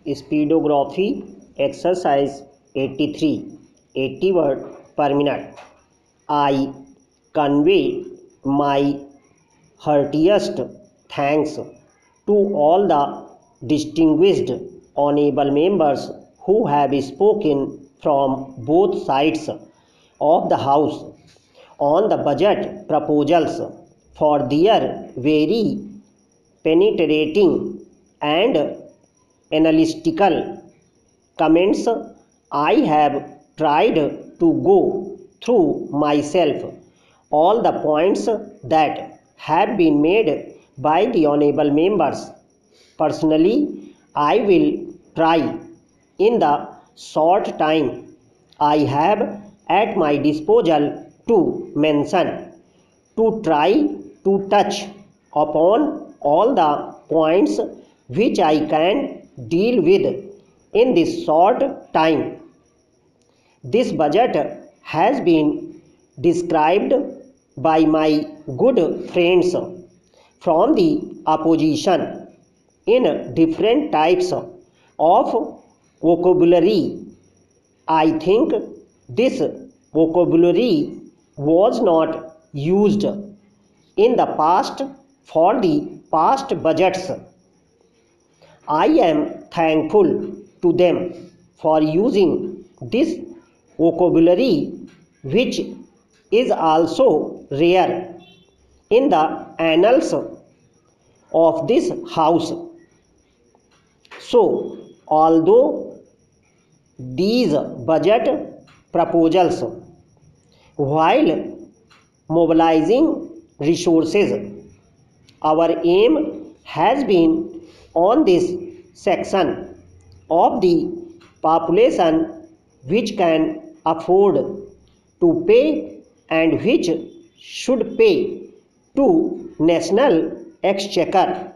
Speedography exercise 83. 80 words per minute. I convey my heartiest thanks to all the distinguished honorable members who have spoken from both sides of the House on the budget proposals for their very penetrating and analytical comments. I have tried to go through myself all the points that have been made by the honorable members. Personally, I will try in the short time I have at my disposal to mention, to try to touch upon all the points which I can deal with in this short time. This budget has been described by my good friends from the opposition in different types of vocabulary. I think this vocabulary was not used in the past for the past budgets. I am thankful to them for using this vocabulary, which is also rare in the annals of this house. So, although these budget proposals, while mobilizing resources, our aim has been on this section of the population which can afford to pay and which should pay to national exchequer,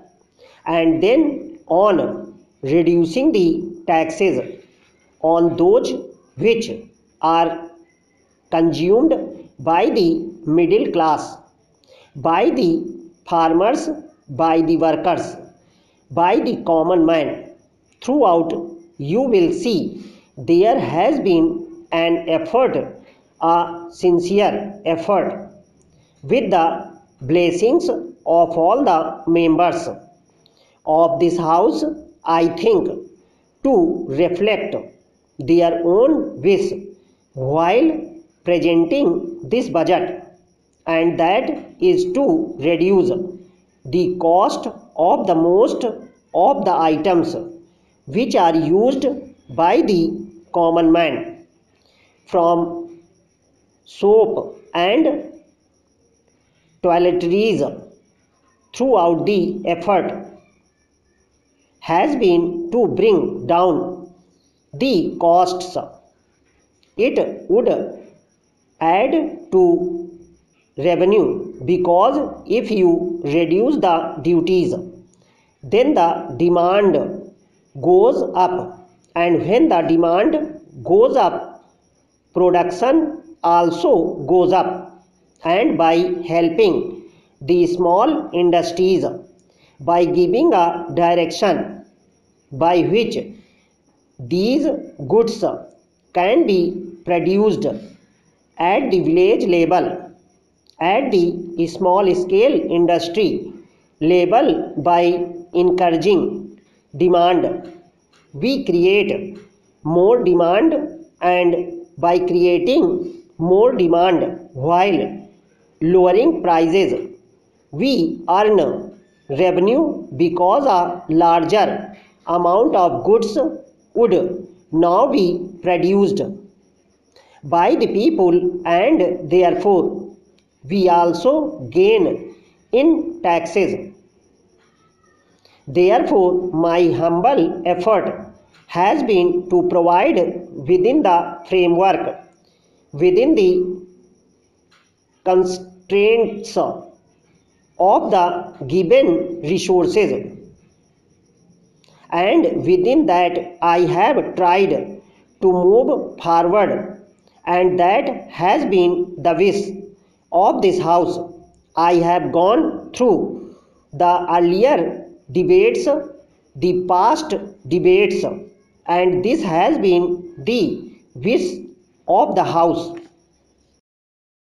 and then on reducing the taxes on those which are consumed by the middle class, by the farmers, by the workers, by the common man. Throughout you will see there has been an effort, a sincere effort, with the blessings of all the members of this house, I think, to reflect their own wish while presenting this budget, and that is to reduce the cost of the most of the items which are used by the common man, from soap and toiletries. Throughout the effort has been to bring down the costs. It would add to revenue, because if you reduce the duties, then the demand goes up, and when the demand goes up, production also goes up. And by helping the small industries, by giving a direction by which these goods can be produced at the village level, at the small scale industry level, by encouraging demand, we create more demand, and by creating more demand while lowering prices, we earn revenue, because a larger amount of goods would now be produced by the people, and therefore we also gain in taxes. Therefore, my humble effort has been to provide within the framework, within the constraints of the given resources, and within that I have tried to move forward, and that has been the wish of this house. I have gone through the earlier debates the past debates, and this has been the wish of the House.